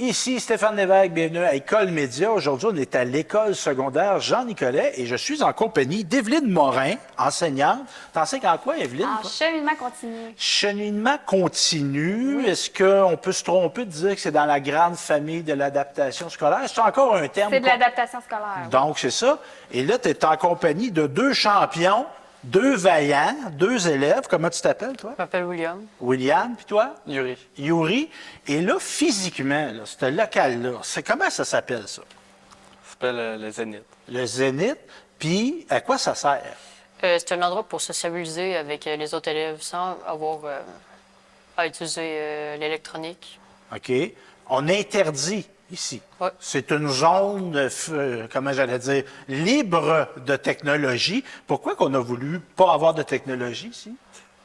Ici Stéphane Lévesque, bienvenue à École Média. Aujourd'hui, on est à l'école secondaire Jean-Nicolet et je suis en compagnie d'Evelyne Morin, enseignante. T'enseignes en quoi, Evelyne? En cheminement continu. Cheminement continu. Est-ce qu'on peut se tromper de dire que c'est dans la grande famille de l'adaptation scolaire? C'est encore un terme? C'est de l'adaptation scolaire. Oui. Donc, c'est ça. Et là, tu es en compagnie de deux champions, deux vaillants, deux élèves. Comment tu t'appelles, toi? Je m'appelle William. William, puis toi? Yuri. Yuri. Et là, physiquement, là, ce local-là, comment ça s'appelle, ça? Ça s'appelle le Zénith. Le Zénith. Puis, à quoi ça sert? C'est un endroit pour sociabiliser avec les autres élèves sans avoir à utiliser l'électronique. OK. On interdit ici. Ouais. C'est une zone, comment j'allais dire, libre de technologie. Pourquoi qu'on a voulu pas avoir de technologie ici?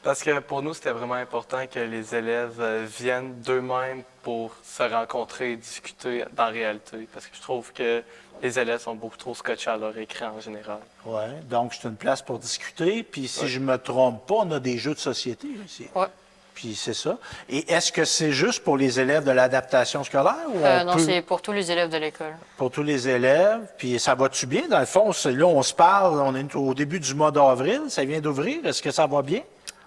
Parce que pour nous, c'était vraiment important que les élèves viennent d'eux-mêmes pour se rencontrer et discuter dans la réalité. Parce que je trouve que les élèves sont beaucoup trop scotchés à leur écran en général. Oui. Donc, c'est une place pour discuter. Puis, si je me trompe pas, on a des jeux de société ici. Ouais. Puis, c'est ça. Et est-ce que c'est juste pour les élèves de l'adaptation scolaire? Ou on Non, peut... c'est pour tous les élèves de l'école. Pour tous les élèves. Puis, ça va-tu bien? Dans le fond, là, on se parle, on est au début du mois d'avril. Ça vient d'ouvrir. Est-ce que ça va bien?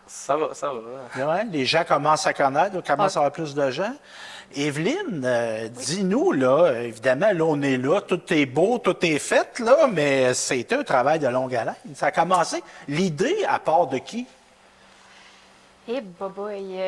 Ça va, ça va. Ouais, les gens commencent à connaître, on commence à avoir plus de gens. Evelyne, dis-nous, là, évidemment, là, on est là, tout est beau, tout est fait, là, mais c'était un travail de longue haleine. Ça a commencé. L'idée, à part de qui? Et boboy,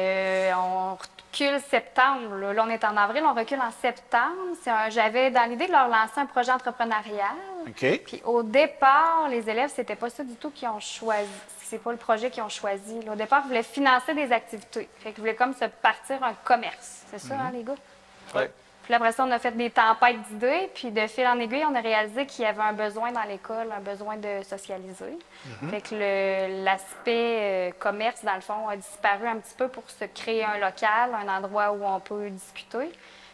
on recule septembre. Là, on est en avril, on recule en septembre. J'avais dans l'idée de leur lancer un projet entrepreneurial. OK. Puis au départ, les élèves, c'était pas ça du tout qu'ils ont choisi. C'est pas le projet qu'ils ont choisi. Là, au départ, ils voulaient financer des activités. Fait qu'ils voulaient comme se partir un commerce. C'est ça, hein, les gars? Oui. Puis après ça, on a fait des tempêtes d'idées. Puis de fil en aiguille, on a réalisé qu'il y avait un besoin dans l'école, un besoin de socialiser. Fait que l'aspect commerce, dans le fond, a disparu un petit peu pour se créer un local, un endroit où on peut discuter.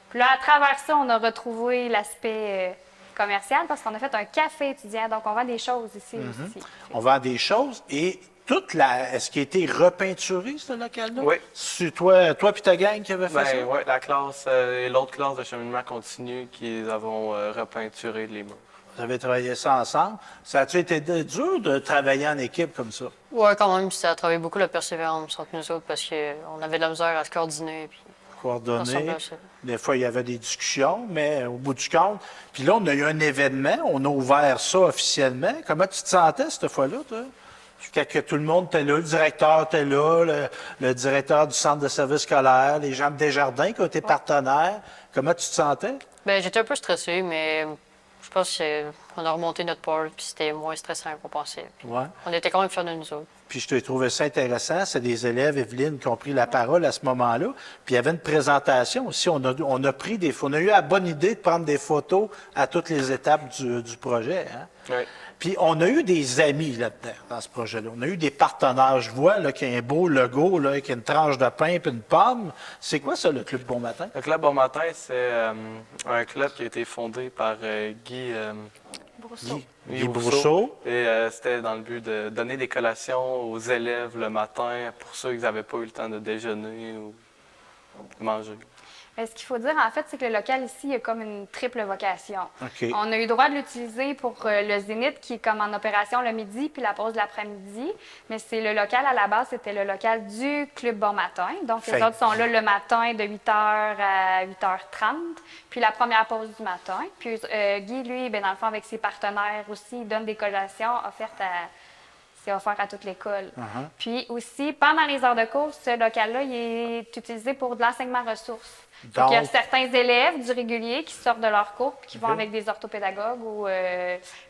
Puis là, à travers ça, on a retrouvé l'aspect commercial parce qu'on a fait un café étudiant. Donc, on vend des choses ici aussi. On vend des choses et est-ce qu'il a été repeinturé, ce local-là? Oui. C'est toi puis ta gang qui avait fait ça? Ben, ouais, la classe et l'autre classe de cheminement continu qui avons repeinturé les murs. Vous avez travaillé ça ensemble. Ça a-tu été dur de travailler en équipe comme ça? Ouais, quand même, ça a travaillé beaucoup la persévérance entre nous autres parce qu'on avait de la misère à se coordonner. Puis Coordonnées. ensemble, ça. Des fois, il y avait des discussions, mais au bout du compte. Puis là, on a eu un événement, on a ouvert ça officiellement. Comment tu te sentais cette fois-là, toi? Que tout le monde était là, le directeur était là, le directeur du centre de service scolaire, les gens de Desjardins qui ont été partenaires. Comment tu te sentais? Ben, j'étais un peu stressé, mais je pense qu'on a remonté notre peur, puis c'était moins stressant qu'on pensait. Puis Ouais. on était quand même fiers de nous autres. Puis je te trouvais ça intéressant. C'est des élèves, Evelyne, qui ont pris la parole à ce moment-là. Puis il y avait une présentation aussi. On a pris on a eu la bonne idée de prendre des photos à toutes les étapes du projet. Hein? Oui. Puis on a eu des amis là-dedans, dans ce projet-là. On a eu des partenaires. Je vois là, qu'il y a un beau logo, là, avec une tranche de pain et une pomme. C'est quoi ça, le Club Bon Matin? Le Club Bon Matin, c'est un club qui a été fondé par Guy Brousseau. Guy Brousseau. Et c'était dans le but de donner des collations aux élèves le matin pour ceux qui n'avaient pas eu le temps de déjeuner ou de manger. Ce qu'il faut dire, en fait, c'est que le local ici a comme une triple vocation. OK. On a eu le droit de l'utiliser pour le Zénith, qui est comme en opération le midi, puis la pause de l'après-midi. Mais c'est le local, à la base, c'était le local du Club Bon Matin. Donc, les autres sont là le matin de 8h à 8h30, puis la première pause du matin. Puis Guy, lui, ben, dans le fond, avec ses partenaires aussi, il donne des collations offertes c'est offert à toute l'école. Puis aussi, pendant les heures de cours, ce local-là, il est utilisé pour de l'enseignement ressources. Donc, il y a certains élèves du régulier qui sortent de leur cours puis qui vont avec des orthopédagogues ou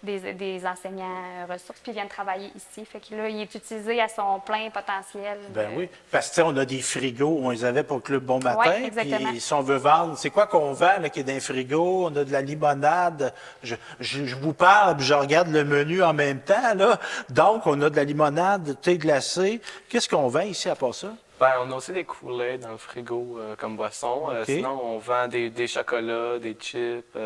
des enseignants ressources puis viennent travailler ici. Fait que là, il est utilisé à son plein potentiel. Ben oui. Parce que, tu sais, on a des frigos, on les avait pour le Club Bon Matin. Ouais, exactement. Puis si on veut vendre, c'est quoi qu'on vend là, qui est dans les frigos? On a de la limonade. Je vous parle, puis je regarde le menu en même temps, là. Donc, on a de la limonade, thé glacé. Qu'est-ce qu'on vend ici à part ça? Ben, on a aussi des coulées dans le frigo comme boisson. OK. Sinon, on vend des chocolats, des chips,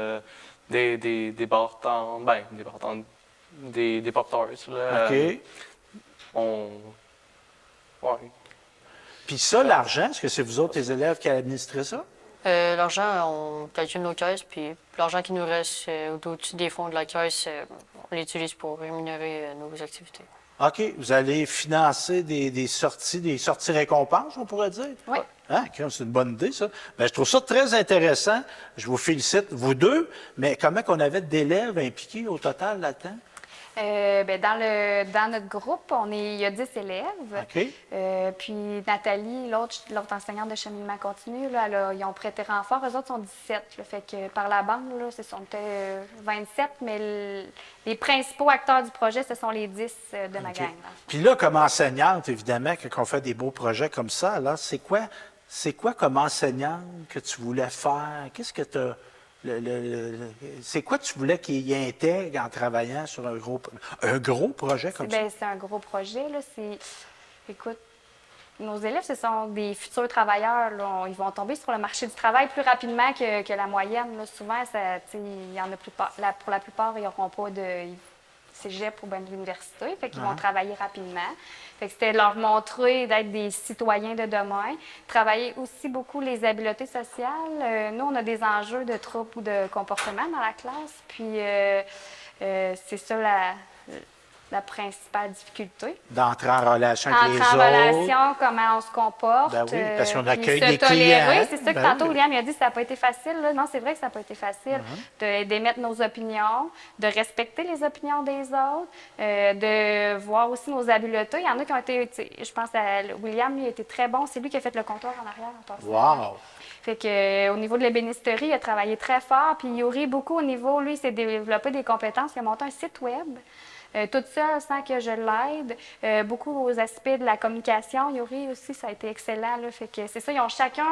des barres tendres, ben, des barres tendres, des Pop-Tarts. Là. OK. Ouais. Puis ça, l'argent, est-ce que c'est vous autres, les élèves, qui administrez ça? L'argent, on calcule nos caisses, puis l'argent qui nous reste au-dessus des fonds de la caisse, on l'utilise pour rémunérer nos activités. OK, vous allez financer des sorties récompenses, on pourrait dire? Oui. Ah, c'est une bonne idée, ça. Bien, je trouve ça très intéressant. Je vous félicite, vous deux, mais comment qu'on avait d'élèves impliqués au total là-dedans? Dans notre groupe, il y a 10 élèves. OK. Puis Nathalie, l'autre enseignante de cheminement continu, là, ils ont prêté renfort. Eux autres sont 17. Là, fait que par la bande, là, on était 27, mais les principaux acteurs du projet, ce sont les 10 de ma OK. gang. Là. Puis là, comme enseignante, évidemment, quand on fait des beaux projets comme ça, là, c'est quoi comme enseignante que tu voulais faire? Qu'est-ce que tu as... c'est quoi tu voulais qu'il y intègre en travaillant sur un gros projet comme ça? C'est un gros projet. Là. Écoute, nos élèves, ce sont des futurs travailleurs. Là. Ils vont tomber sur le marché du travail plus rapidement que la moyenne. Là. Souvent, il y en a pour la plupart, ils n'auront pas de cégep ou bien de l'université. Fait qu'ils vont travailler rapidement. Fait que c'était leur montrer d'être des citoyens de demain. Travailler aussi beaucoup les habiletés sociales. Nous, on a des enjeux de troubles ou de comportement dans la classe. Puis, c'est ça la principale difficulté. D'entrer en relation avec les Entrer en autres. relation, comment on se comporte. Ben oui, parce qu'on accueille puis se des tolérer. clients. C'est ça que Ben tantôt, oui. William il a dit que ça n'a pas été facile. Là. Non, c'est vrai que ça n'a pas été facile d'émettre nos opinions, de respecter les opinions des autres, de voir aussi nos habiletés. Il y en a qui ont été, je pense à William, lui, a été très bon. C'est lui qui a fait le comptoir en arrière en passant. Wow! Fait que, au niveau de l'ébénisterie, il a travaillé très fort. Puis Yuri, beaucoup au niveau, lui, il s'est développé des compétences. Il a monté un site web. Toute seule, sans que je l'aide. Beaucoup aux aspects de la communication. Yuri aussi, ça a été excellent. Là. Fait que c'est ça, ils ont chacun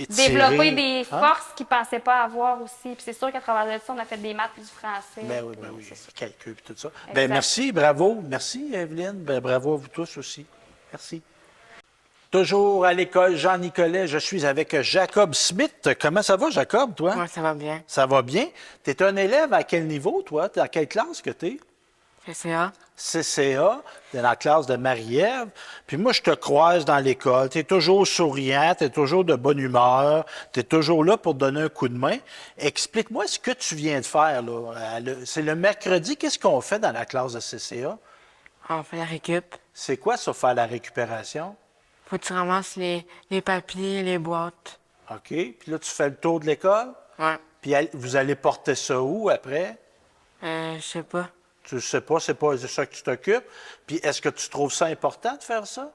développé des forces qu'ils ne pensaient pas avoir aussi. Puis c'est sûr qu'à travers ça, on a fait des maths et du français. Ben oui, calcul et tout ça. Exact. Ben merci, bravo. Merci, Evelyne. Ben, bravo à vous tous aussi. Merci. Toujours à l'école Jean-Nicolet, je suis avec Jacob Smith. Comment ça va, Jacob, toi? Oui, ça va bien. Ça va bien. Tu es un élève à quel niveau, toi? Dans quelle classe que tu es? CCA. CCA, dans la classe de Marie-Ève. Puis moi, je te croise dans l'école. Tu es toujours souriant, tu es toujours de bonne humeur, tu es toujours là pour te donner un coup de main. Explique-moi ce que tu viens de faire. Là. C'est le mercredi. Qu'est-ce qu'on fait dans la classe de CCA? On fait la récup. C'est quoi ça, faire la récupération? Faut que tu ramasses les papiers, les boîtes. OK. Puis là, tu fais le tour de l'école. Ouais. Puis vous allez porter ça où après? Je sais pas. Tu ne sais pas, c'est pas ça que tu t'occupes. Puis est-ce que tu trouves ça important de faire ça?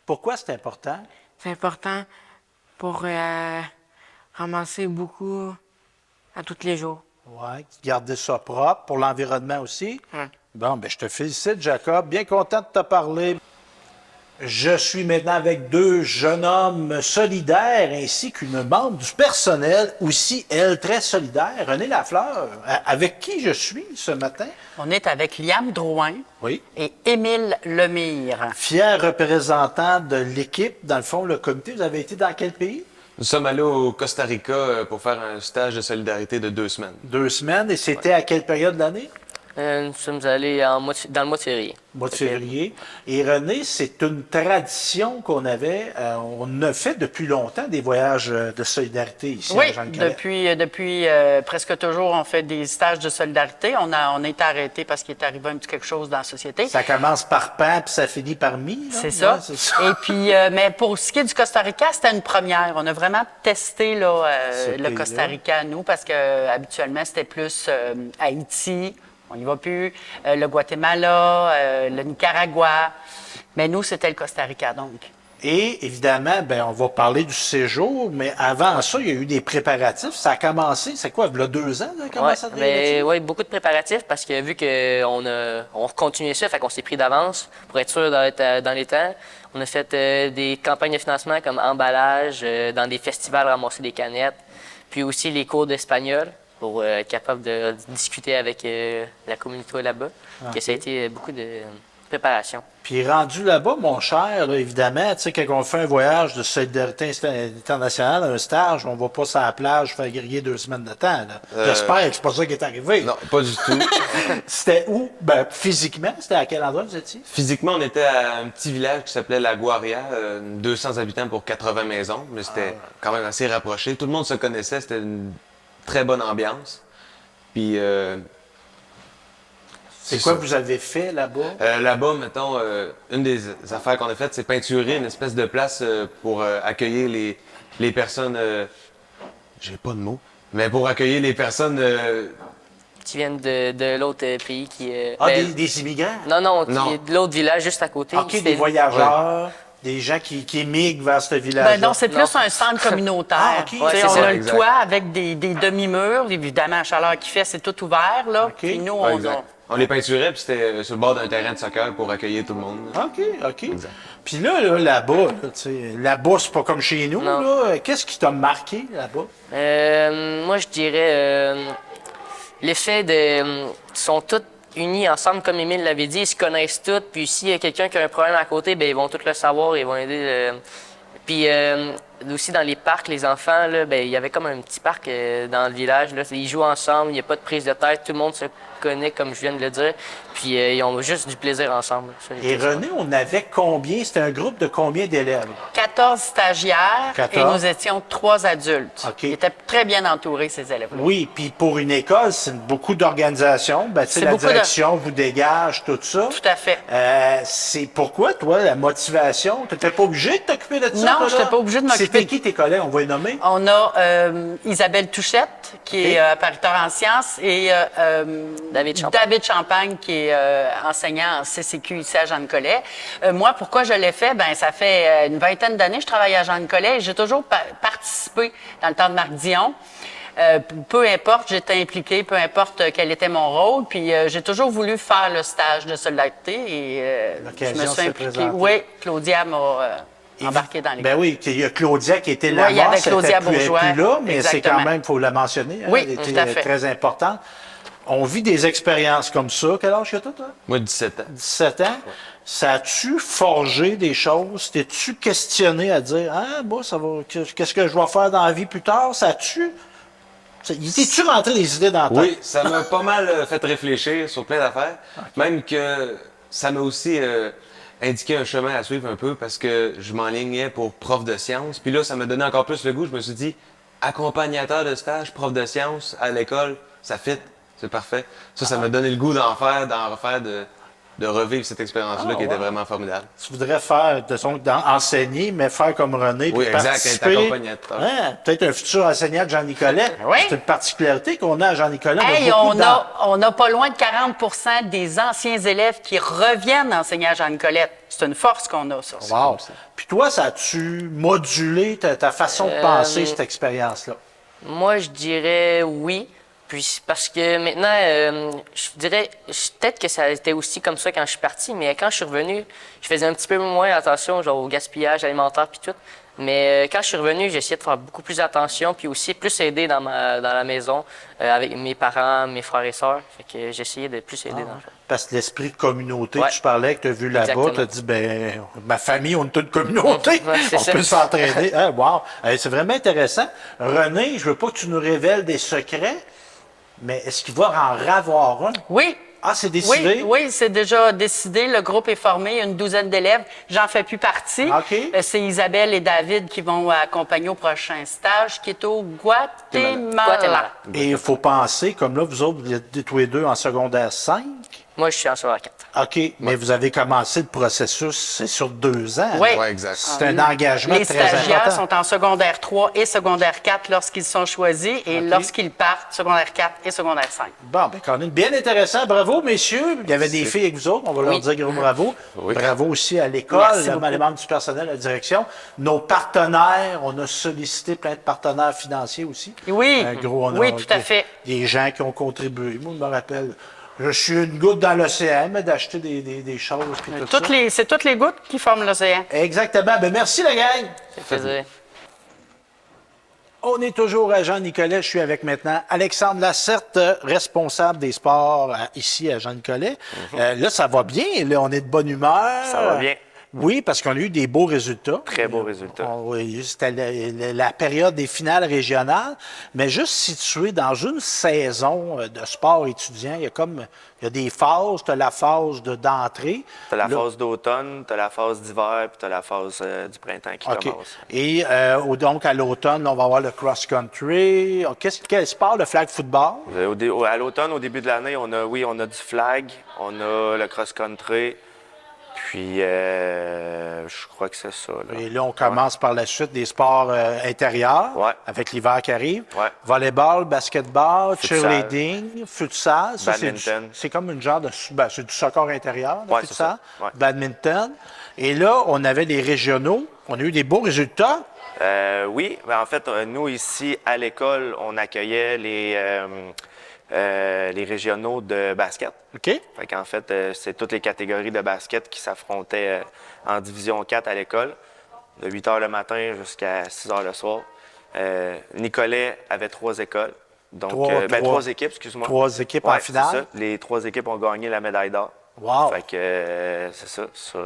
Pourquoi c'est important? C'est important pour ramasser beaucoup à tous les jours. Oui, garder ça propre pour l'environnement aussi. Ouais. Bon, bien, je te félicite, Jacob. Bien content de te parler. Je suis maintenant avec deux jeunes hommes solidaires ainsi qu'une membre du personnel, aussi, elle, très solidaire, René Lafleur. Avec qui je suis ce matin? On est avec Liam Drouin Oui. et Émile Lemire. Fier représentant de l'équipe, dans le fond, le comité. Vous avez été dans quel pays? Nous sommes allés au Costa Rica pour faire un stage de solidarité de 2 semaines. 2 semaines. Et c'était à quelle période de l'année? Nous sommes allés dans le mois de février. Mois de février. Et René, c'est une tradition qu'on avait. On a fait depuis longtemps des voyages de solidarité ici Oui, à Jean-Nicolet. depuis presque toujours, on fait des stages de solidarité. On a été arrêté parce qu'il est arrivé un petit quelque chose dans la société. Ça commence par pan puis ça finit par mi. là? C'est ça. Ouais, c'est ça. Et puis, mais pour ce qui est du Costa Rica, c'était une première. On a vraiment testé là, Ce le pays-là. Costa Rica, nous, parce que habituellement, c'était plus Haïti. On n'y va plus. Le Guatemala, le Nicaragua. Mais nous, c'était le Costa Rica, donc. Et évidemment, ben, on va parler du séjour, mais avant ça, il y a eu des préparatifs. Ça a commencé, c'est quoi, il y a 2 ans, ça a commencé à Mais ouais, beaucoup de préparatifs parce que vu qu'on continuait ça, fait qu'on s'est pris d'avance pour être sûr d'être dans les temps. On a fait des campagnes de financement comme emballage, dans des festivals, ramasser des canettes, puis aussi les cours d'espagnol pour être capable de discuter avec la communauté là-bas. Que ça a été beaucoup de préparation. Puis rendu là-bas, mon cher, là, évidemment, tu sais, quand on fait un voyage de solidarité internationale, un stage, on va pas sur la plage faire griller 2 semaines de temps. Là. J'espère que c'est pas ça qui est arrivé. Non, pas du tout. C'était où? Ben, physiquement, c'était à quel endroit vous étiez? Physiquement, on était à un petit village qui s'appelait La Guaria, 200 habitants pour 80 maisons, mais c'était quand même assez rapproché. Tout le monde se connaissait, c'était une très bonne ambiance. Puis C'est quoi que vous avez fait là-bas? là-bas, mettons, une des affaires qu'on a faites, c'est peinturer une espèce de place pour accueillir les personnes. J'ai pas de mots. Mais pour accueillir les personnes. Qui viennent de l'autre pays qui... Des immigrants? Non, qui Non. est de l'autre village juste à côté. OK, C'était- des voyageurs, des gens qui émigrent vers ce village-là. Ben non, c'est plus un centre communautaire. Ah, OK. Tu sais, Ouais, c'est on ça, a le exact. toit avec des demi-murs. Évidemment, la chaleur qu'il fait, c'est tout ouvert. Là. OK. Puis nous, Ouais, on exact. On les peinturait, puis c'était sur le bord d'un terrain de soccer pour accueillir tout le monde. OK. Puis là-bas, là, tu sais, là-bas, c'est pas comme chez nous, Non. là. Qu'est-ce qui t'a marqué là-bas? Moi, je dirais l'effet de... Ils sont tous unis ensemble, comme Émile l'avait dit, ils se connaissent tous, puis s'il y a quelqu'un qui a un problème à côté, ben ils vont tous le savoir, ils vont aider. Puis aussi dans les parcs, les enfants, là, ben, il y avait comme un petit parc dans le village. Là, ils jouent ensemble, il n'y a pas de prise de tête, tout le monde se connaît, comme je viens de le dire, puis ils ont juste du plaisir ensemble. Ça, Et René, on avait combien? C'était un groupe de combien d'élèves? 14 stagiaires 14. et nous étions 3 adultes. OK. Ils étaient très bien entourés, ces élèves-là. Oui, puis pour une école, c'est beaucoup d'organisation. Ben, tu sais, C'est la beaucoup de- direction vous dégage, tout ça. Tout à fait. C'est pourquoi, toi, la motivation? Tu n'étais pas obligé de t'occuper de ça? Non, toi, j'étais là? pas obligée de m'occuper. C'était qui tes collègues? On va les nommer. On a Isabelle Touchette, qui est pariteur en sciences, et David Champagne, qui est enseignant en CCQ ici à Jean-Nicolet. Moi, pourquoi je l'ai fait? Ben, ça fait une vingtaine d'années que je travaille à Jean-Nicolet et j'ai toujours participé dans le temps de Marc Dion. Peu importe, j'étais impliquée, peu importe quel était mon rôle, puis j'ai toujours voulu faire le stage de solidarité et je L'occasion me suis s'est impliquée. présentée. Oui, Claudia m'a embarqué dans les Ben oui, il y a Claudia qui était là. Oui, il y avait c'était Claudia plus- elle est Bourgeois, plus là, mais c'est exactement. quand même, il faut la mentionner. Hein, Oui, elle était tout à fait. très importante. On vit des expériences comme ça. Quel âge que tu as, toi? Moi, 17 ans. 17 ans. Ça a-tu forgé des choses? T'es-tu questionné à dire, ah, bon, ça va, qu'est-ce que je vais faire dans la vie plus tard? Ça a-tu. T'es-tu rentré des idées dans la tête? Oui, ça m'a pas mal fait réfléchir sur plein d'affaires. Même que ça m'a aussi indiqué un chemin à suivre un peu parce que je m'enlignais pour prof de sciences. Puis là, ça m'a donné encore plus le goût. Je me suis dit, accompagnateur de stage, prof de sciences à l'école, ça fit, c'est parfait. Ça m'a donné le goût d'en refaire, de revivre cette expérience-là qui était vraiment formidable. Tu voudrais faire, enseigner, mais faire comme René, Oui, puis exact, participer. être accompagnateur. Hein, peut-être un futur enseignant de Jean-Nicolet. Oui. C'est une particularité qu'on a à Jean-Nicolet. Hey, beaucoup on a pas loin de 40 des anciens élèves qui reviennent enseigner à Jean-Nicolette. C'est une force qu'on a, ça. Wow. Puis toi, ça a-tu modulé ta façon de penser, cette expérience-là? Moi, je dirais oui. Puis parce que maintenant, je dirais, peut-être que ça a été aussi comme ça quand je suis parti, mais quand je suis revenu, je faisais un petit peu moins attention genre, au gaspillage alimentaire puis tout. Mais quand je suis revenu, j'ai essayé de faire beaucoup plus attention, puis aussi plus aider dans la maison avec mes parents, mes frères et sœurs. Fait que j'ai essayé de plus aider dans le Parce que l'esprit de communauté Ouais. que tu parlais, que tu as vu là-bas, Exactement. tu as dit, ben, ma famille, on est une communauté. Ouais, c'est On ça. peut s'entraider. Hein, wow. C'est vraiment intéressant. René, je veux pas que tu nous révèles des secrets, mais est-ce qu'il va en avoir un? Oui. Ah, c'est décidé? Oui, c'est déjà décidé. Le groupe est formé, il y a une douzaine d'élèves. J'en fais plus partie. OK. C'est Isabelle et David qui vont accompagner au prochain stage qui est au Guatemala. Guatemala. Et il faut penser, comme là, vous autres, vous êtes tous les deux en secondaire 5. Moi, je suis en secondaire 4. OK, mais vous avez commencé le processus, c'est sur 2 ans. Oui. Ouais, exact. C'est un engagement Les très stagiaires important. sont en secondaire 3 et secondaire 4 lorsqu'ils sont choisis et OK. lorsqu'ils partent, secondaire 4 et secondaire 5. Bon, ben, quand même, bien intéressant. Bravo, messieurs. Il y avait des filles avec vous autres. On va leur Oui. dire gros bravo. Oui. Bravo aussi à l'école, Merci les beaucoup. membres du personnel, la direction. Nos partenaires, on a sollicité plein de partenaires financiers aussi. Oui. Un gros, on a Oui, tout à fait. Des gens qui ont contribué. Moi, je me rappelle, je suis une goutte dans l'océan, mais d'acheter des choses. Puis tout ça. C'est toutes les gouttes qui forment l'océan. Exactement. Ben, merci, la gang. Ça fait plaisir. On est toujours à Jean-Nicolet. Je suis avec maintenant Alexandre Lacerte, responsable des sports ici à Jean-Nicolet. Là, ça va bien. Là, on est de bonne humeur. Ça va bien. Oui, parce qu'on a eu des beaux résultats. Très beaux résultats. Oui, c'était la période des finales régionales, mais juste situé dans une saison de sport étudiant, il y a des phases. Tu as la phase d'entrée. Tu as la Là- phase d'automne, tu as la phase d'hiver, puis tu as la phase du printemps qui OK. commence. Et donc, à l'automne, on va avoir le cross-country. Quel sport? Le flag football? À l'automne, au début de l'année, on a du flag, on a le cross-country, puis je crois que c'est ça. Là. Et là, on commence par la suite des sports intérieurs, Ouais. avec l'hiver qui arrive. Ouais. Volleyball, basketball, Futsal. cheerleading, futsal. Ça, Badminton. c'est comme une genre de... c'est du soccer intérieur, le Ouais, c'est futsal. ça. Ouais. Badminton. Et là, on avait les régionaux. On a eu des beaux résultats. Oui, en fait, nous, ici, à l'école, on accueillait les régionaux de basket. OK? Fait qu'en fait, c'est toutes les catégories de basket qui s'affrontaient en division 4 à l'école, de 8 h le matin jusqu'à 6 h le soir. Nicolet avait 3 écoles. Donc, trois équipes, excuse-moi. 3 équipes en Ouais, finale. c'est ça. Les 3 équipes ont gagné la médaille d'or. Wow! Fait que c'est ça, sur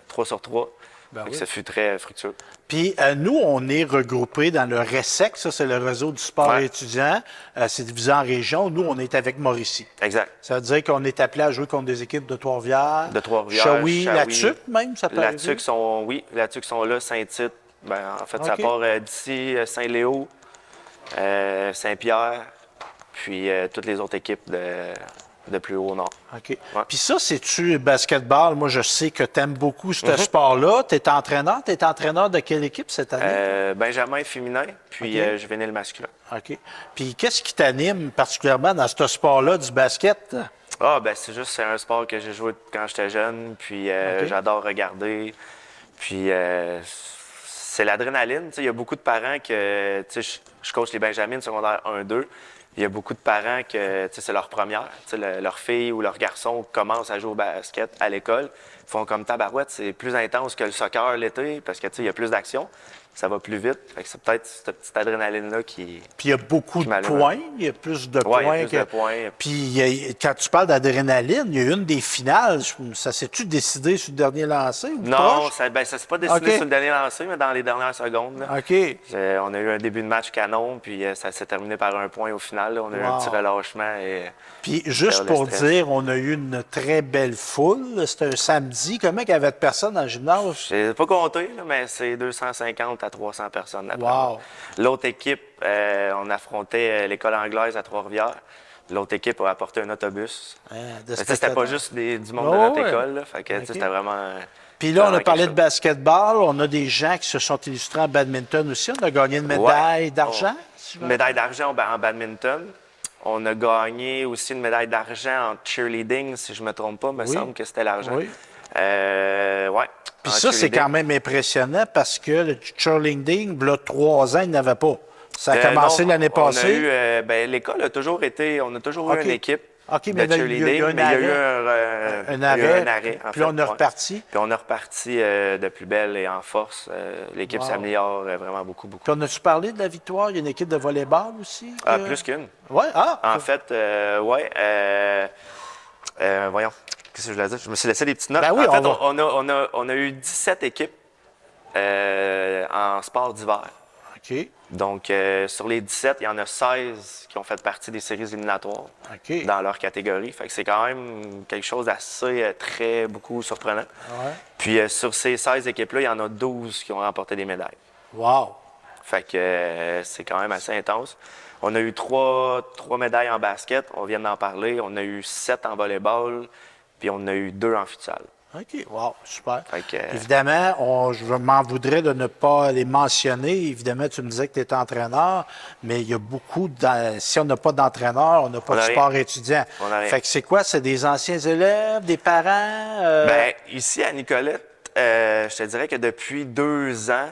3 sur 3. Ben Fait que oui. ça fut très fructueux. Puis nous, on est regroupés dans le RESEC, ça c'est le réseau du sport Ouais. étudiant. C'est divisé en régions. Nous, on est avec Mauricie. Exact. Ça veut dire qu'on est appelé à jouer contre des équipes de Trois-Rivières. De Trois-Rivières, Shawi, Shawi. la TUC même, ça peut La arriver? TUC sont, oui, la TUC sont là, Saint-Tite. Ben, en fait, ça OK. part d'ici, Saint-Léo, Saint-Pierre, puis toutes les autres équipes de plus haut au nord. OK. Puis ça, c'est-tu basketball? Moi, je sais que tu aimes beaucoup ce sport-là. Tu es entraîneur. Tu es entraîneur de quelle équipe cette année? Benjamin féminin, puis OK. juvénile masculin. OK. Puis qu'est-ce qui t'anime particulièrement dans ce sport-là du basket? Ah, ben c'est un sport que j'ai joué quand j'étais jeune, puis OK. j'adore regarder. Puis c'est l'adrénaline. Tu sais, il y a beaucoup de parents que, tu sais, je coach les Benjamins secondaire 1-2. Il y a beaucoup de parents que, tu sais, c'est leur première. Tu sais, leur fille ou leur garçon commence à jouer au basket à l'école. Ils font comme tabarouette, c'est plus intense que le soccer l'été parce que, tu sais, il y a plus d'action. Ça va plus vite. Fait que c'est peut-être cette petite adrénaline-là qui... Puis il y a beaucoup Qui de m'allume. points. Il y a plus de Ouais, il y a points. plus de points. Puis quand tu parles d'adrénaline, il y a une des finales. Ça s'est-tu décidé sur le dernier lancer ou Non, proche? ça s'est pas décidé OK. sur le dernier lancé, mais dans les dernières secondes. Là. OK. On a eu un début de match canon, puis ça s'est terminé par un point au final. Là. On a eu un Wow. petit relâchement. Et... Puis juste le pour stress. dire, on a eu une très belle foule. C'était un samedi. Comment il y avait de personnes dans le gymnase? Je n'ai pas compté, là, mais c'est 250 à 300 personnes. d'après Wow. moi. L'autre équipe, on affrontait l'école anglaise à Trois-Rivières. L'autre équipe a apporté un autobus. Hein, de Fait que, tu sais, c'était spectateurs. pas juste du monde Oh, de notre ouais. école. Là. Fait que, tu sais, OK. c'était vraiment... Puis là, on a vraiment parlé quelque de basketball. On a des gens qui se sont illustrés en badminton aussi. On a gagné une médaille Ouais. d'argent. si je me- Médaille d'argent en badminton. On a gagné aussi une médaille d'argent en cheerleading, si je ne me trompe pas. Il me Oui. semble que c'était l'argent. Oui. Ouais. Puis en ça, c'est cheerleading. quand même impressionnant parce que le cheerleading, là, 3 ans, il n'avait pas. Ça a commencé Non, l'année on a passée. eu, l'école a toujours été, on a toujours OK. eu une équipe OK, de mais là, il y a eu cheerleading, un mais il y a eu arrêt. un Un arrêt. arrêt, en Puis là, fait, on est ouais. reparti. Puis on est reparti de plus belle et en force. L'équipe Wow. s'améliore vraiment beaucoup. Puis on a-tu parlé de la victoire? Il y a une équipe de volleyball aussi? Ah, plus qu'une. Oui, En fait, voyons, qu'est-ce que je voulais dire? Je me suis laissé des petites notes. Ben oui, en fait, on va- on a eu 17 équipes en sport d'hiver. OK. Donc, sur les 17, il y en a 16 qui ont fait partie des séries éliminatoires OK. dans leur catégorie. Fait que c'est quand même quelque chose d'assez beaucoup surprenant. Ouais. Puis, sur ces 16 équipes-là, il y en a 12 qui ont remporté des médailles. Wow. Fait que c'est quand même assez intense. On a eu trois médailles en basket, on vient d'en parler. On a eu 7 en volleyball, puis on a eu 2 en futsal. OK. Wow, super. Fait que, Évidemment, je m'en voudrais de ne pas les mentionner. Évidemment, tu me disais que tu es entraîneur, mais il y a beaucoup si on n'a pas d'entraîneur, on n'a pas On de a sport rien. étudiant. On a rien. Fait que c'est quoi? C'est des anciens élèves, des parents? ben, ici à Nicolette, je te dirais que depuis 2 ans,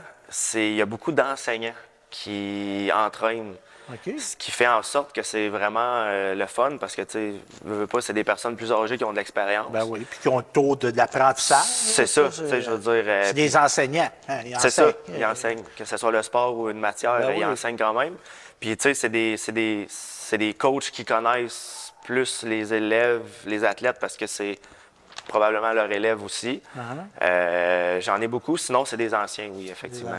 il y a beaucoup d'enseignants qui entraînent. OK. Ce qui fait en sorte que c'est vraiment le fun parce que, tu sais, veux pas, c'est des personnes plus âgées qui ont de l'expérience. Ben oui, puis qui ont le taux d'apprentissage. C'est ça, tu sais, je veux dire. C'est des enseignants. Hein, ils c'est ça, enseignent. ils enseignent. Que ce soit le sport ou une matière, Ben ils oui. enseignent quand même. Puis, tu sais, c'est des coachs qui connaissent plus les élèves, les athlètes, parce que c'est probablement leur élève aussi. J'en ai beaucoup, sinon, c'est des anciens, oui, effectivement.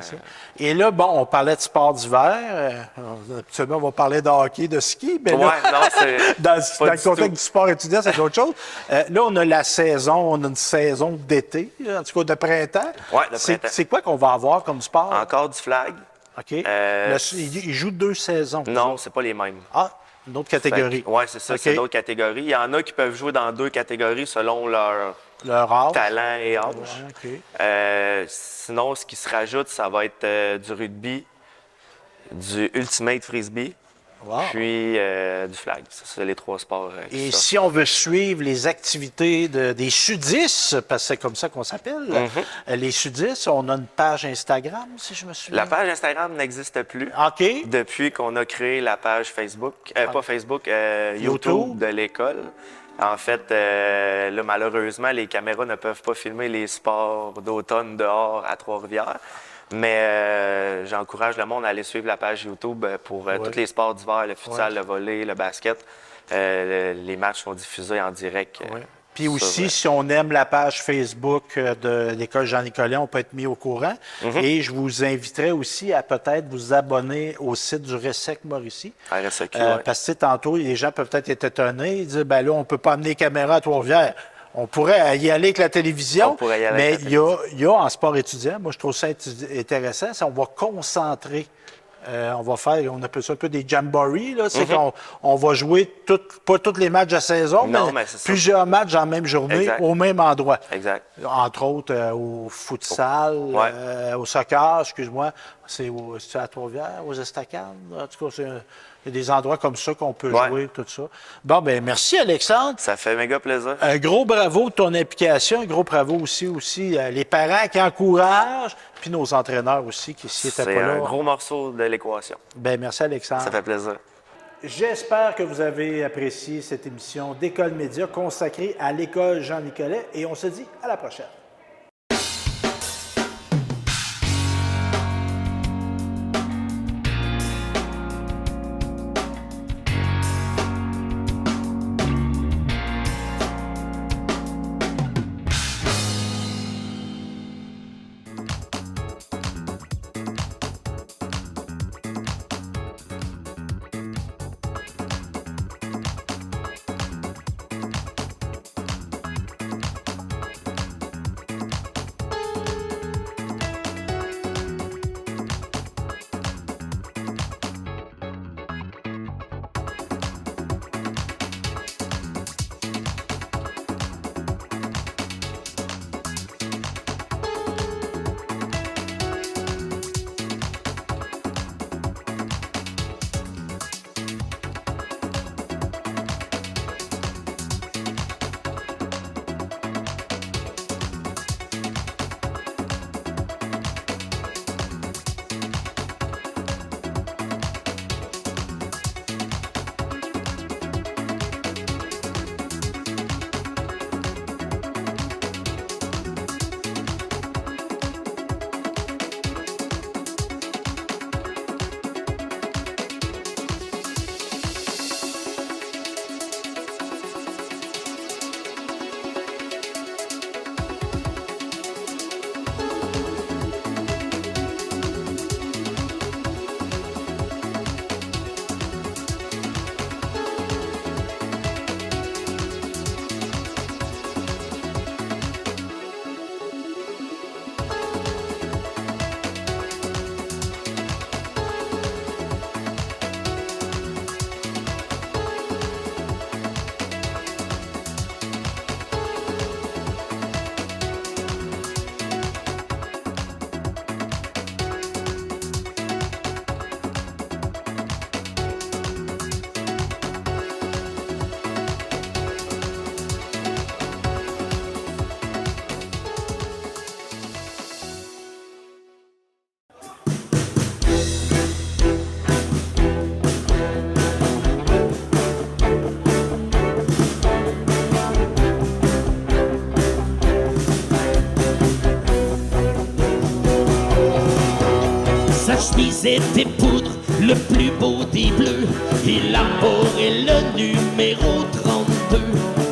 Et là, bon, on parlait de sport d'hiver. Habituellement, on va parler de hockey, de ski. Mais là, Ouais, non, c'est. dans pas le du contexte tout. du sport étudiant, c'est autre chose. Là, on a la saison, on a une saison d'été, en tout cas de printemps. Ouais, de printemps. C'est quoi qu'on va avoir comme sport? Encore du flag. OK. Euh, Ils jouent 2 saisons. Non, c'est pas les mêmes. Ah, une autre catégorie. Oui, c'est ça, OK. c'est d'autres catégories. Il y en a qui peuvent jouer dans 2 catégories selon leur Leur âge. talent et âge. Ouais, OK. Sinon, ce qui se rajoute, ça va être du rugby, du ultimate frisbee, Wow. puis du flag. Ça, c'est les 3 sports qui Et sortent. si on veut suivre les activités des sudistes, parce que c'est comme ça qu'on s'appelle, les sudistes, on a une page Instagram, si je me souviens. La page Instagram n'existe plus. OK. Depuis qu'on a créé la page Facebook, pas Facebook, YouTube. YouTube de l'école. En fait, là, malheureusement, les caméras ne peuvent pas filmer les sports d'automne dehors à Trois-Rivières. Mais j'encourage le monde à aller suivre la page YouTube pour tous les sports d'hiver, le futsal, le volley, le basket. Les matchs sont diffusés en direct. Puis aussi, si on aime la page Facebook de l'École Jean-Nicolas, on peut être mis au courant. Et je vous inviterai aussi à peut-être vous abonner au site du RESEC Mauricie. RSEQ, ouais. Parce que tu sais, tantôt, les gens peuvent peut-être être étonnés. Ils disent, ben là, on ne peut pas amener les caméras à Trois-Rivières. On pourrait y aller avec la télévision, On pourrait y aller mais avec la il y a en sport étudiant, moi je trouve ça intéressant, c'est on va concentrer. On va faire, on appelle ça un peu des jamborees, là. C'est qu'on on va jouer pas tous les matchs de saison, Non, mais c'est ça. plusieurs matchs en même journée, Exact. au même endroit. Exact. Entre autres, au futsal, Ouais. au soccer, excuse-moi, c'est à Trois-Rivières, aux Estacades. En tout cas, il y a des endroits comme ça qu'on peut Ouais. jouer, tout ça. Bon, ben merci, Alexandre. Ça fait méga plaisir. Un gros bravo de ton implication, un gros bravo aussi les parents qui encouragent, puis nos entraîneurs aussi qui s'y étaient C'est pas là. un gros morceau de l'équation. Ben merci, Alexandre. Ça fait plaisir. J'espère que vous avez apprécié cette émission d'École Média consacrée à l'École Jean-Nicolas et on se dit à la prochaine. chemise était poudre, le plus beau des bleus. Et l'amour est le numéro 32.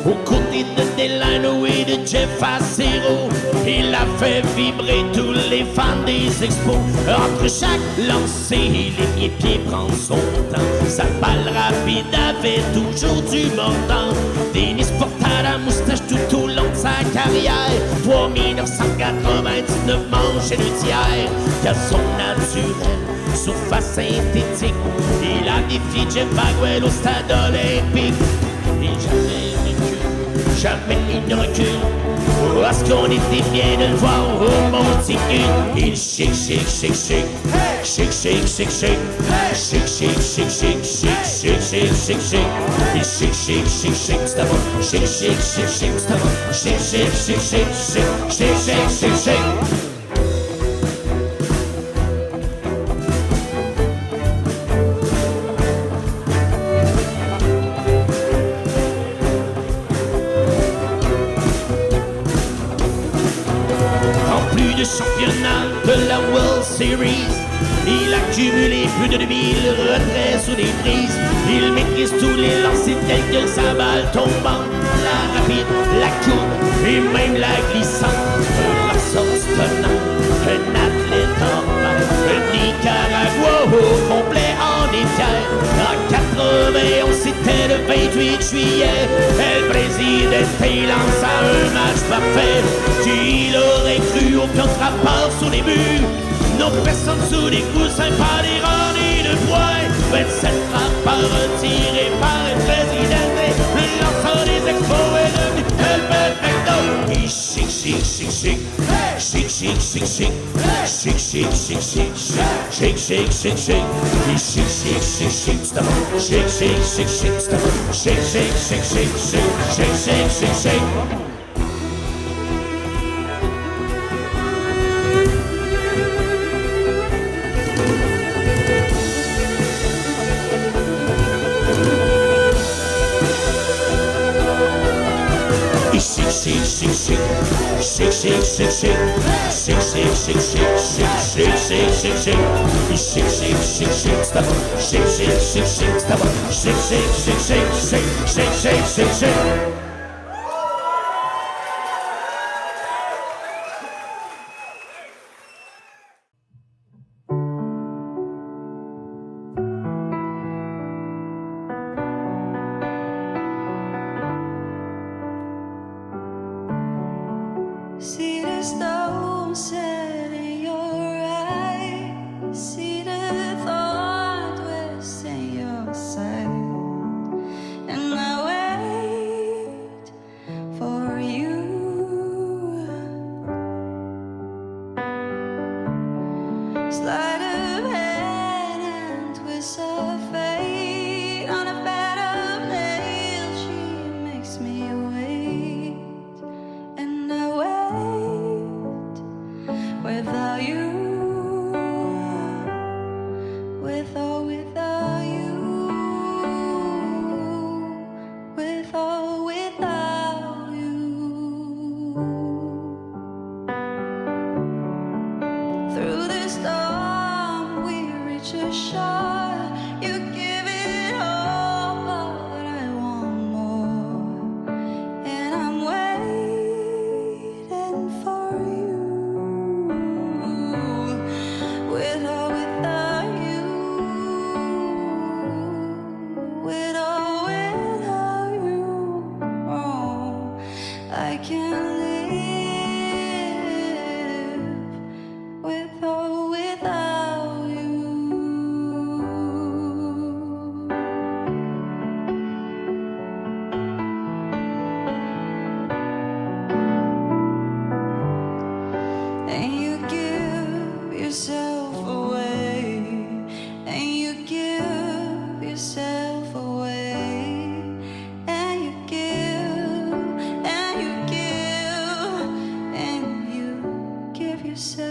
Aux côtés de Delano et de Jeff Acero, il a fait vibrer tous les fans des expos. Entre chaque lancé, les pieds prend son temps. Sa balle rapide avait toujours du mordant. Denis porta la moustache tout au long de sa carrière. 3999 manches et le tiers. Gazon naturel, surface synthétique. Il a défié Jeff Bagwell au stade olympique. Et jamais il ne recule. Oh, est-ce qu'on était bien de le voir au monticule? Il chic, chic, chic, chic. Chic, chic, chic, chic. Chic, chic, chic, chic, chic, chic, chic, chic, chic. Il chic, chic, chic, chic, c'est bon. Chic, chic, chic, chic, c'est bon. Chic, chic, chic, chic, chic, chic, chic, chic, chic. Championnat de la World Series, il a cumulé plus de 2000 retraits sous des prises. Il maîtrise tous les lancers tels que sa balle tombante, la rapide, la courte et même la glissante. Un ressource tenant, un athlète normal, un Nicaragua au complet en étière. En 91, c'était le 28 juillet, El Presidente lance à un match parfait. Qui l'aurait cru, aucun frappeur sur les buts. Non, personne sous les coussins, pas des rangs ni de poing. 27 frappeurs retirés par El Presidente. Le lanceur des expos est devenu El Perfecto. Il chic, chic, chic, chic. Chic, chic, chic, chic. Chic, chic, chic, chic. Chic, chic, chic, chic. Il chic, chic, chic, chic. C'est bon. Chic, chic, chic, chic. C'est bon. Chic, chic, chic, chic, chic. Chic, chic, chic, chic. Chic, chic, chic, chic, chic, chic, chic, chic, chic, chic, chic, chic, chic, chic, chic, chic, chic, chic, chic, c'est bon. Chic, chic, chic, chic, c'est bon. Chic, chic, chic, chic, chic, chic, chic, chic, chic. See the stone set in your eye. See the thought twist in your sight. And I wait for you. Sleight of hand and twist of fate. On a bed of nails, she makes me wait. And I wait without you, with or without you, with or without you. Through the storm, we reach a shore. You give it all, but I want more. And I'm waiting for you, with or without you, with or without you. Oh, I can't live with or without you. And you give yourself away, and you give yourself away, and you give, and you give, and you give yourself